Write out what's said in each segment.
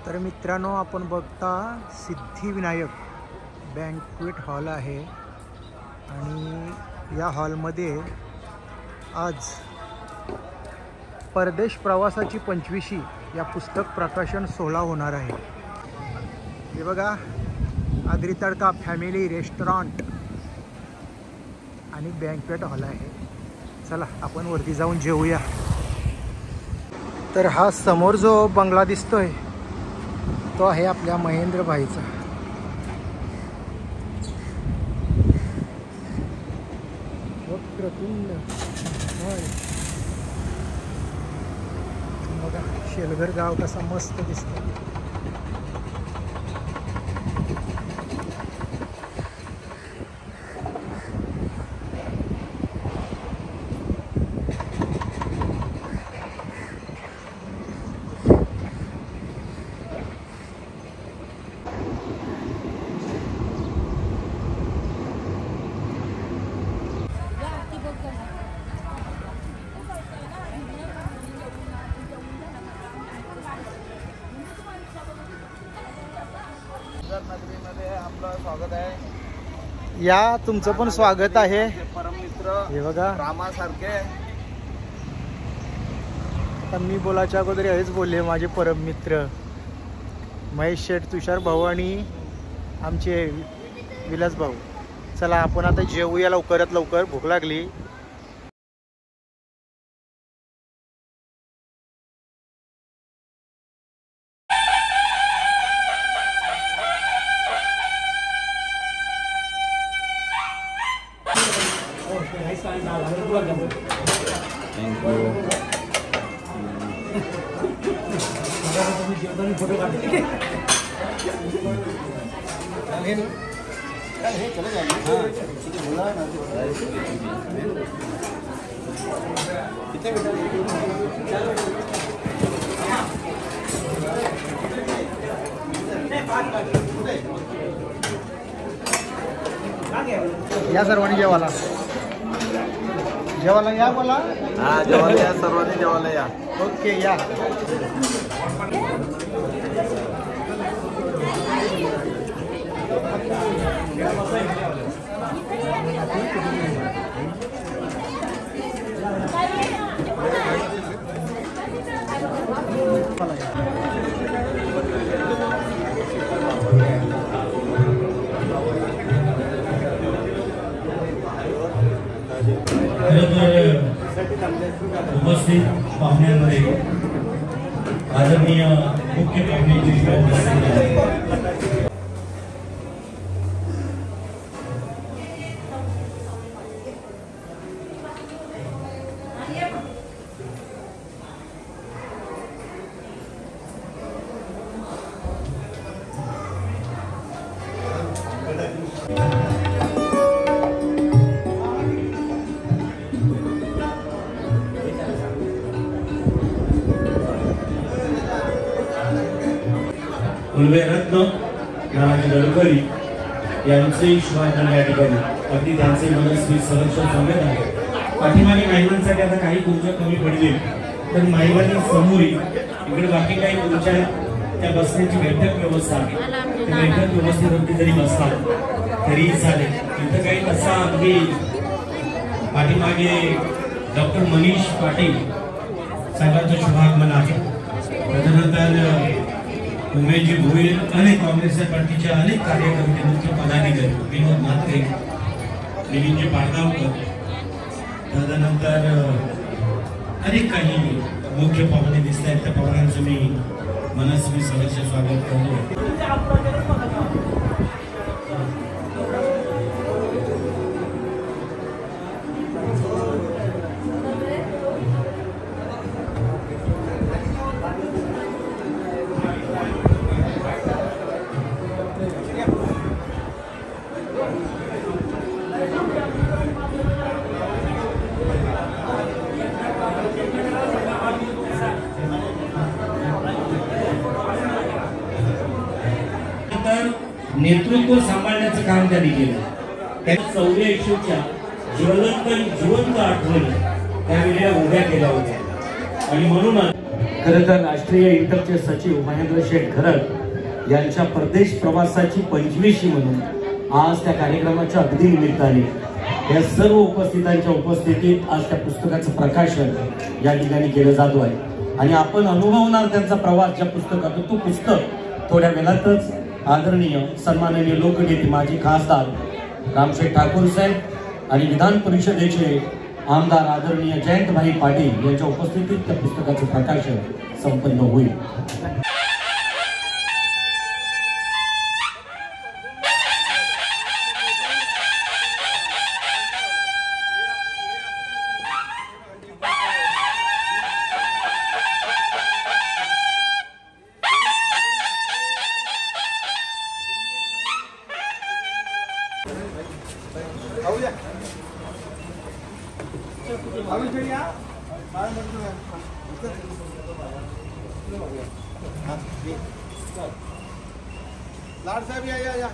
तर मित्रांनो, आपण बघता सिद्धिविनायक बँक्वेट हॉल आहे आणि या हॉलमध्ये आज परदेश प्रवासाची 25वी या पुस्तक प्रकाशन सोहळा होणार आहे। हे बघा, आद्री तडका फॅमिली रेस्टॉरंट आणि बँक्वेट हॉल आहे। चला आपण वरती जाऊन जेवूया। तर हा समोर जो बंगला दिसतोय तो आहे आपल्या महेंद्र भाईचा। वक्रतुंड बघा, शेलघर गाव कसा मस्त दिसतो। आपलं स्वागत आहे। या तुमचं पण स्वागत आहे। परममित्र हे बघा, रामासारखे आता मी बोलायच्या अगोदर हेच बोलले, माझे परममित्र महेश शेठ, तुषार भाऊ आणि आमचे विलास भाऊ। चला आपण आता जेवूया लवकरात लवकर, भूक लागली। या सर्वांनी जेवायला या बोला। हा, जेवायला या सर्वांनी, जेवायला या। ओके, या। उपस्थित पाहुण्यांमध्ये आदरणीय मुख्य पाहुणे रत्न नानाजी गडकरी यांचे श्वासन या ठिकाणी अगदी त्यांचे मनस्वी संरक्षण सांगत आहे। पाठीमागे महिलांसाठी आता काही खुर्च्या कमी पडली तर महिलांनी समोरी इकडे बाकी काही खुर्च्या त्या बसण्याची बैठक व्यवस्था आहे। बैठक व्यवस्थेवरती जरी बसला तरी चालेल। इथं काही तसा अगदी पाठीमागे डॉक्टर मनीष पाटील साहेबांचं शुभागमन आहे। त्यानंतर उमेशजी भोईर, अनेक काँग्रेसच्या पार्टीच्या अनेक कार्यकर्ते, मुख्य पदाधिकारी, विनोद म्हात्रे, निलिंजी पाडगावकर, त्यानंतर अनेक काही मुख्य पाहुणे दिसत आहेत। त्या पाहुण्यांचं मी मनस्वी सहर्ष स्वागत करतो। नेतृत्व सांभाळण्याचं काम त्यांनी केलं। त्या 84च्या जिवंत आठवणी त्यावेळेला उभ्या केल्या होत्या आणि म्हणूनच खरं तर राष्ट्रीय इंटरचे सचिव महेंद्र शेठ घरत यांच्या परदेश प्रवासाची 25वी म्हणून आज त्या कार्यक्रमाच्या अगदी निमित्ताने या सर्व उपस्थितांच्या उपस्थितीत आज त्या पुस्तकाचं प्रकाशन या ठिकाणी केलं जातो आहे आणि आपण अनुभवणार त्यांचा प्रवास ज्या पुस्तकातून तो पुस्तक थोड्या वेळातच आदरणीय सन्माननीय लोकनेते माजी खासदार रामशेठ ठाकूर साहेब आणि विधान परिषदेचे आमदार आदरणीय जयंतभाई पाटील यांच्या उपस्थितीत त्या पुस्तकाचे प्रकाशन संपन्न होईल. लाड साहेब या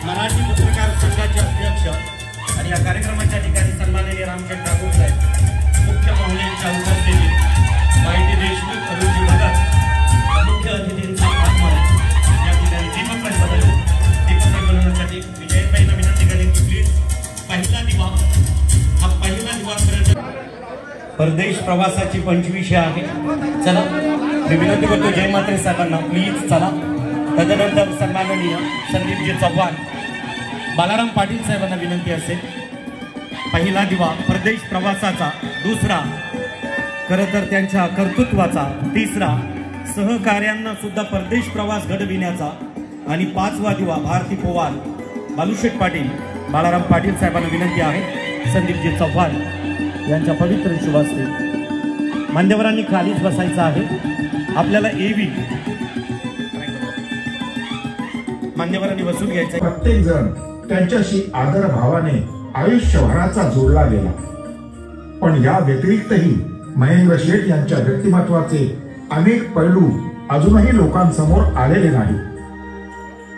मराठी पत्रकार संघाचे अध्यक्ष आणि या कार्यक्रमाच्या ठिकाणी सन्माननीय रामशेठ ठाकूर साहेब मुख्य पाहुण्यांच्या उपस्थितीत माहिती देशमुख अरुणजी भगत मुख्य अतिथींचा आगमन या ठिकाणी दीपक बनवण्यासाठी विजयबाईंना विनंती करेन की प्लीज पहिला दिवा हा पहिला दिवा परदेश प्रवासाची 25वी आहे. चला मी विनंती करतो जयमात्रे साहेबांना प्लीज चला. तदनंतर सन्माननीय संदीपजी चव्हाण बालाराम पाटील साहेबांना विनंती असेल पहिला दिवा परदेश प्रवासाचा, दुसरा खरं तर त्यांच्या कर्तृत्वाचा, तिसरा सहकार्यांना सुद्धा परदेश प्रवास घडविण्याचा आणि 5वा दिवा भारती पवार बालूशेठ पाटील बालाराम पाटील साहेबांना विनंती आहे संदीपजी चव्हाण यांच्या पवित्र शुभास्ते. मान्यवरांनी खालीच बसायचं आहे. आपल्याला एवी मान्यवरांनी बसून घ्यायचं. प्रत्येक जण त्यांच्याशी आदर भावाने आयुष्यभराचा जोडला गेला. पण या व्यतिरिक्तही महेंद्र शेठ यांच्या व्यक्तिमत्वाचे अनेक पैलू अजूनही लोकांसमोर आलेले नाही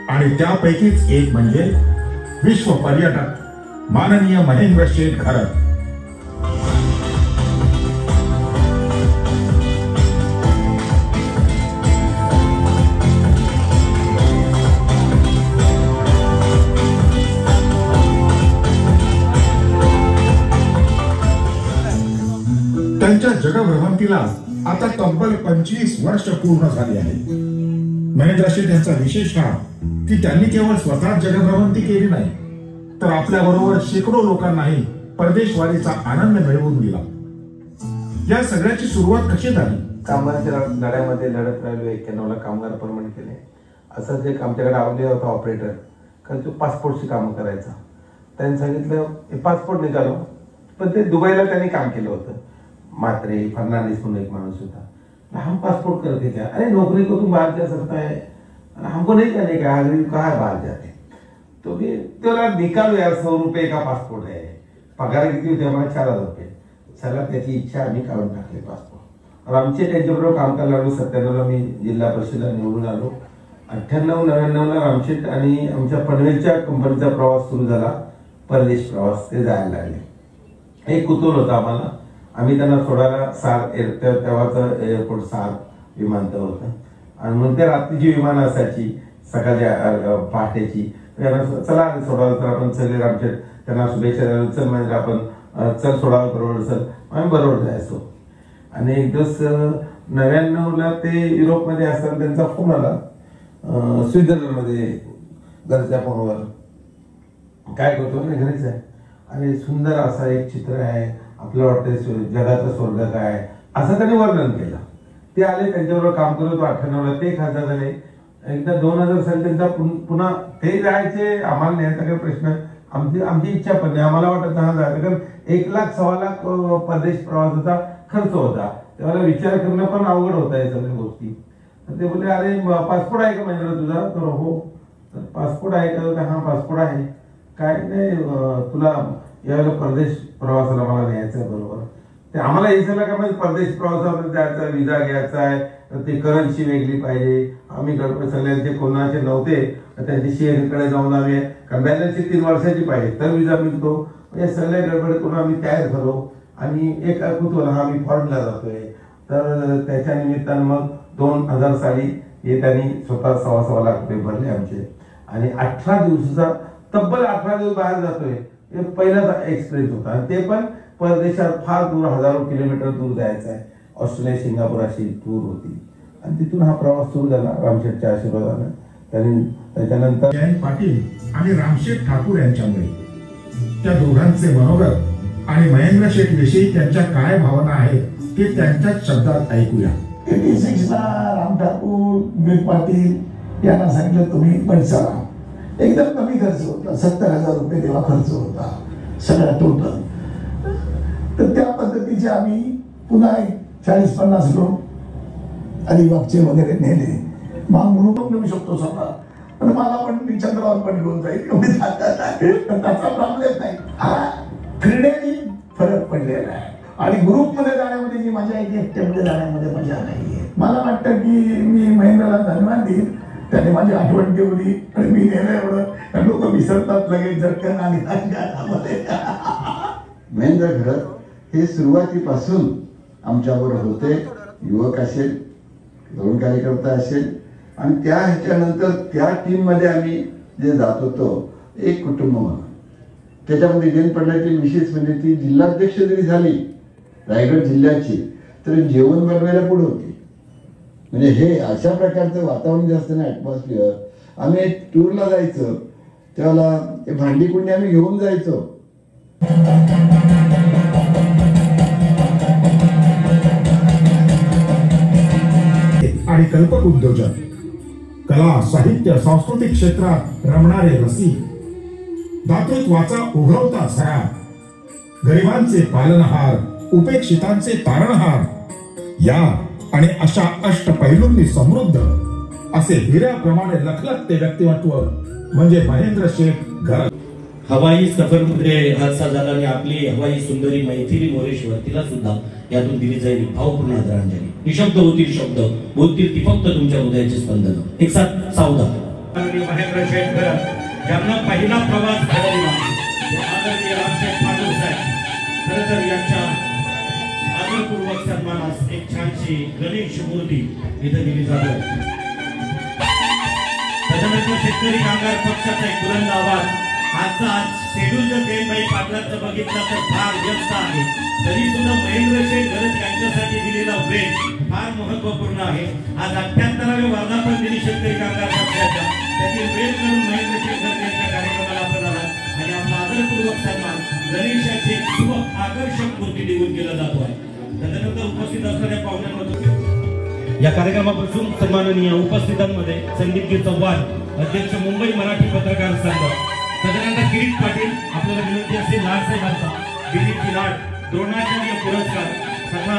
आणि त्यापैकीच एक म्हणजे विश्व पर्यटक माननीय महेंद्र शेठ घरत. त्यांच्या जगभ्रमंतीला आता तब्बल 25 वर्ष पूर्ण झाली आहे. महेंद्र शेठ यांचा विशेष काम की त्यांनी केवळ स्वतः जगभ्रमंती केली नाही तर आपल्या बरोबर शेकडो लोकांनाही परदेशवारीचा आनंद मिळवून दिला. या सगळ्याची सुरुवात कशी झाली? कामाच्या लढ्यामध्ये लढत राहिलो. 91ला कामगार परमनंट केले. असंच एक आमच्याकडे आवडले होता ऑपरेटर, कारण तो पासपोर्टची कामं करायचा. त्यांनी सांगितलं पासपोर्ट निघालो, पण ते दुबईला त्यांनी काम केलं होतं. मात्रे फर्नांडिस म्हणून एक माणूस होता. हम पासपोर्ट करके क्या, अरे नौकरी को तुम बाहर जा सकता है, हमको नहीं करने का, कहाँ बाहर जाते. तो भी त्याला निकालो यार, 100 रुपये का पासपोर्ट आहे. पगार किती होते आम्हाला? 4000 रुपये. चला त्याची इच्छा आम्ही काढून टाकले पासपोर्ट. और आमचे त्यांच्याबरोबर काम करायला लागलो. 97ला मी जिल्हा परिषदेला निवडून आलो. 98-99ला रामशेठ आणि आमच्या पनवेलच्या कंपनीचा प्रवास सुरू झाला, परदेश प्रवास. ते जायला लागले. एक कुतूहल होता आम्हाला. आम्ही त्यांना सोडायला तेव्हाचं एअरपोर्ट सार विमानतळ होतं आणि मग त्या रात्रीची विमानं असायची, सकाळच्या पहाटेची. चला सोडावं तर आपण चले. रामशेठ त्यांना शुभेच्छा द्यायला, चल म्हणजे आपण चल सोडावं बरोबर, चल आम्ही बरोबर जायचो. आणि एक दिवस 99ला ते युरोपमध्ये असताना त्यांचा फोन आला, स्वित्झर्लंडमध्ये, घरच्या फोनवर. काय करतो? मी घरीच आहे. आणि सुंदर असा एक चित्र आहे, आपल्याला वाटतं जगाचा स्वर्ग काय, असं त्यांनी वर्णन केलं. ते आले, त्यांच्याबरोबर काम करत होतो. 98ला ते खासदार झाले. एकदा 2000 साली त्यांचा पुन्हा ते जायचे, आम्हाला न्यायचा काही प्रश्न, आमची इच्छा पण नाही. आम्हाला वाटत 10,000 कारण 1 लाख 1.25 लाख परदेश प्रवासाचा खर्च होता. त्यावेळेला विचार करणं पण अवघड होता या सगळ्या गोष्टी. तर ते बोलले अरे पासपोर्ट आहे का महेंद्र तुझा? तर हो. तर पासपोर्ट आहे का? हा पासपोर्ट आहे. काय नाही तुला यावेळेला परदेश प्रवासाला मला न्यायचं आहे. बरोबर. ते आम्हाला हे सगळं काय म्हणजे परदेश प्रवासाला जायचा विजा घ्यायचा आहे, ते करन्सी वेगळी पाहिजे. आम्ही गडबड सगळ्यांचे कोणाचे नव्हते त्यांची शेअरकडे जाऊन आम्ही कारण बॅलन्सची 3 वर्षाची पाहिजे तर विजा मिळतो. या सगळ्या गडबड करून आम्ही तयार झालो आणि एक कुतूहल हा आम्ही फॉरेनला जातोय. तर त्याच्या निमित्तानं मग 2000 साली हे त्यांनी स्वतः 1.25 लाख रुपये भरले आमचे आणि 18 दिवसाचा तब्बल 18 दिवस बाहेर जातोय. हे पहिलाच एक्सपिरियन्स होता आणि ते पण परदेशात फार दूर हजारो किलोमीटर दूर जायचं आहे. ऑस्ट्रेलिया सिंगापूर अशी टूर होती आणि तिथून हा प्रवास सुरू झाला रामशेठच्या आशीर्वादाने. त्यांनी त्याच्यानंतर जयंत पाटील आणि रामशेठ ठाकूर यांच्यामुळे त्या दोघांचे मनोगत आणि महेंद्र शेठ विषयी त्यांच्या काय भावना आहेत ते त्यांच्याच शब्दात ऐकूया. 86ला राम ठाकूर जयंत पाटील यांना सांगितलं तुम्ही पण चला. एकदम कमी खर्च होता, 70,000 रुपये तेव्हा खर्च होता सगळा टोटल. तर त्या पद्धतीचे आम्ही पुन्हा 40-50 लोक अलिबागचे वगैरे नेले. मग म्हणून नेऊ शकतो स्वतः पण मला पण मी चंद्रावर पण घेऊन जाईल एवढी ताकद आहे. पण त्याचा प्रॉब्लेम नाही. हा क्रीडेने फरक पडलेला आहे आणि ग्रुपमध्ये जाण्यामध्ये जी मजा आहे ती एकट्यामध्ये जाण्यामध्ये मजा नाहीये. मला वाटतं की मी महेंद्रला धन्यवाद देईन. त्याने माझी आठवण ठेवली आणि मी नेलं एवढं. लोक विसरतात लगेच झटकन आणि गाण्यामध्ये. महेंद्र घरत हे सुरुवातीपासून आमच्याबरोबर होते. युवक असेल, तरुण कार्यकर्ता असेल आणि त्या ह्याच्यानंतर त्या टीममध्ये आम्ही जे जात होतो एक कुटुंब म्हणून. त्याच्यामध्ये जयंत पाटलाची विशेष म्हणजे ती जिल्हाध्यक्ष जरी झाली रायगड जिल्ह्याची तर जेवण बनवायला पुढे होती. म्हणजे हे अशा प्रकारचं वातावरण जे असतं ना ॲटमॉस्फिअर. आम्ही टूरला जायचं त्यावेळेला ते भांडी कुंडी आम्ही घेऊन जायचो. आणि कल्पक उद्योजक, कला साहित्य सांस्कृतिक क्षेत्रात रमणारे रसिक, दातृत्वाचा उघडवता झरा, गरिबांचे पालनहार, उपेक्षितांचे तारणहार या आणि अशा अष्टपैलूंनी समृद्ध असे हिऱ्याप्रमाणे लखलखते व्यक्तिमत्व म्हणजे महेंद्र शेठ घरत. हवाई सफरमध्ये हादसा झाला आणि आपली हवाई सुंदरी मैथिली मोरेश्वर तिला सुद्धा यातून दिली जाईल भावपूर्ण आदरांजली. निशब्द होतील शब्द, बोलतील ती फक्त तुमच्या हृदयाचे स्पंदन. एक साथ सावधान. महेंद्र शेठ घरत ज्यांना पहिला प्रवास घडवला आदरणीय रामशेठ ठाकूर साहेब. खरं तर यांच्या आदरपूर्वक सन्मानास एक छानशी गणेश मूर्ती इथे दिली जाते. त्याच्यानंतर शेतकरी कामगार पक्षाचा एक बुलंद आवाज. आजचा शेड्यूल जर जयंतभाई पाटलांचं बघितलं तर फार व्यस्त आहे, तरी सुद्धा महेंद्र शेठ घरत यांच्यासाठी दिलेला वेळ फार महत्वपूर्ण आहे. आज 78व्या वर्धापन दिनी शेतकरी कामगार पक्षाच्या त्यातील वेळ काढून महेंद्र शेठ घरत यांच्या कार्यक्रमाला आपण आला आणि आपला आदरपूर्वक सन्मान गणेशाची शुभ आकर्षक मूर्ती देऊन केला जातो आहे. त्यानंतर उपस्थित असणाऱ्या पाहुण्यांमधून या कार्यक्रमापासून सन्माननीय उपस्थितांमध्ये संदीपजी चव्हाण, अध्यक्ष मुंबई मराठी पत्रकार संघ, त्यानंतर किरीट पाटील, आपल्याला विनंती असेल लाडसाहेबांचा दिलीपची लाड द्रोणाचार्य पुरस्कार तथा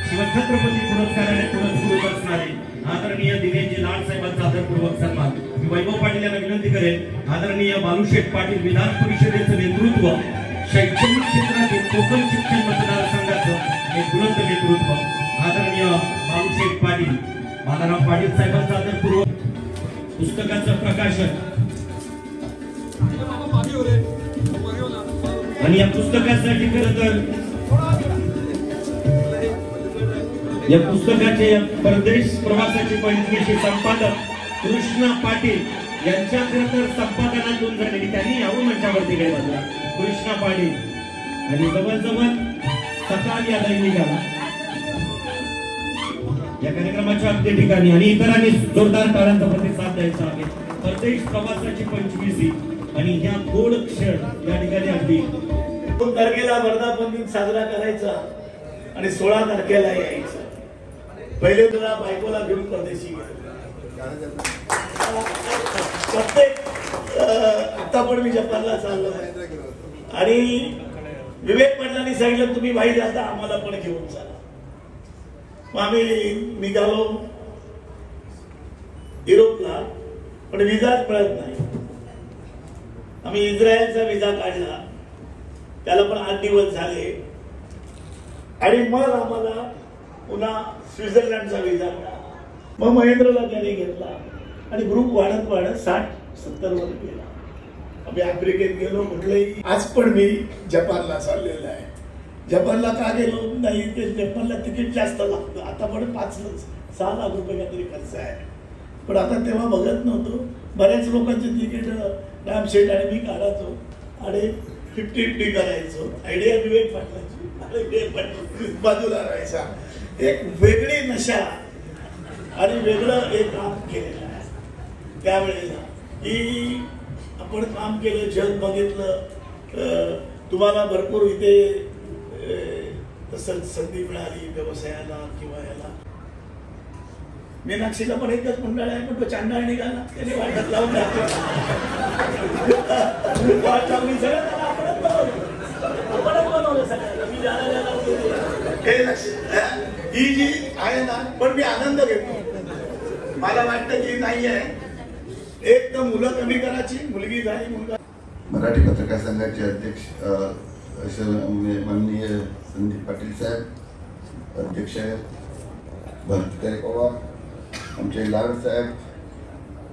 शिवछत्रपती पुरस्काराने पुरस्कृत असणारे आदरणीय दिनेशजी लाडसाहेबांचा आदरपूर्वक सन्मान. मी वैभव पाटील यांना विनंती करेन. आदरणीय बालूशेठ पाटील विधान परिषदेचं नेतृत्व, शैक्षणिक क्षेत्रातील कोकण शिक्षण मतदारसंघाचं एक बुलंद नेतृत्व आदरणीय बालूशेठ पाटील, बालाराम पाटील साहेबांचा आदरपूर्वक. पुस्तकाचं प्रकाशन आणि या पुस्तकासाठी खरं तर या पुस्तकाचे परदेश प्रवासाचे पैलूंविषयी संपादक कृष्णा पाटील यांच्या खरं तर संपादनातून झालेली त्यांनी यावं मंचावरती काही बाजूला कृष्णा पाटील आणि जवळजवळ सकाळ या दैनिकाला या कार्यक्रमाच्या अगदी ठिकाणी आणि इतरांनी जोरदार टाळ्यांचा प्रतिसाद द्यायचा आहे. परदेश प्रवासाची 25वी आणि ह्या गोड क्षण या ठिकाणी अगदी 2 तारखेला वर्धापन दिन साजरा करायचा आणि 16 तारखेला यायचं. पहिले तुला बायकोला घेऊन परदेशी प्रत्येक आता पण मी जपानला चाललो आहे. आणि विवेक पाटलांनी सांगितलं तुम्ही भाई जाता आम्हाला पण घेऊन चला. मग आम्ही निघालो युरोपला, पण विजाच मिळत नाही. आम्ही इस्रायलचा विजा काढला, त्याला पण 8 दिवस झाले आणि मग आम्हाला पुन्हा स्वित्झर्लंडचा विजा मिळाला. मग महेंद्रला त्याने घेतला आणि ग्रुप वाढत वाढत 60-70 वर गेला. आम्ही आफ्रिकेत गेलो. कुठलंही आज पण मी जपानला चाललेला आहे. जपानला का गेलो नाही, ते जपानला तिकीट जास्त लागतं. आता पण 5-6 लाख रुपये काहीतरी खर्च आहे. पण आता तेव्हा बघत नव्हतो. बऱ्याच लोकांचे तिकीट रामशेठ आणि मी काढायचो आणि 50-50 करायचो. आयडिया विवेक पाटलाची बाजूला राहायचा. एक वेगळी नशा आणि वेगळं एक काम केलेलं आहे त्यावेळेला. की आपण काम केलं, जग बघितलं, तुम्हाला भरपूर इथे संधी मिळाली व्यवसायाला किंवा याला. मीनाक्षीला पण एकच मंडळ आहे, पण तो चांडाळ निघाला, त्याने वाटत लावून वाट लावली सगळं त्याला आपणच बनवलं सगळ्याला. मी जायला ही जी आहे ना, पण मी आनंद घेतो. मला वाटतं की नाही आहे एक तर मुलं कमी करायची, मुलगी झाली मुलगा. मराठी पत्रकार संघाचे अध्यक्ष माननीय संदीप पाटील साहेब, अध्यक्ष भरतकाळे पवार, आमचे लाड साहेब,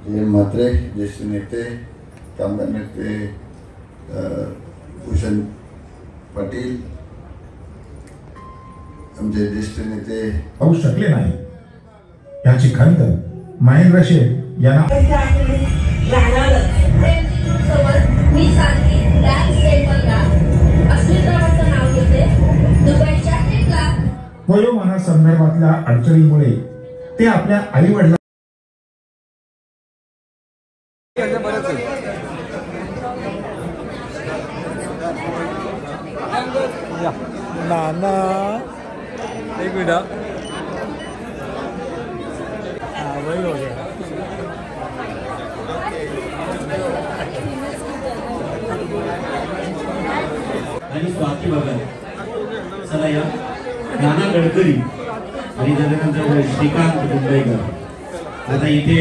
जे म्हात्रे ज्येष्ठ नेते, कामगार नेते भूषण पाटील, आमचे ज्येष्ठ नेते होऊ शकले नाही याची खंत महेंद्र शेठ यांना वयोमानासंदर्भातल्या अडचणीमुळे ते आपल्या आई वडिलांना नाना एक मिनट वही हो गया. आणि स्वाती बघा चला या नाना गडकरी आणि त्याच्यानंतर श्रीकांत मुंबईकर. आता इथे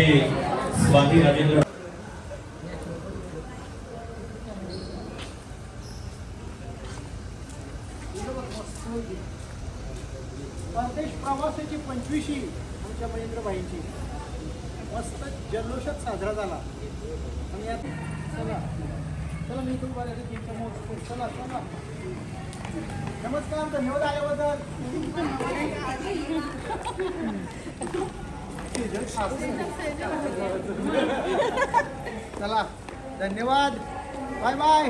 स्वाती राजेंद्र परदेश प्रवासाची 25वी आमच्या महेंद्रबाईंची मस्त जल्लोषात साजरा झाला. आणि आता चला चला मी तुम्हाला चला चला नमस्कार, धन्यवाद आल्याबद्दल. चला धन्यवाद, बाय बाय.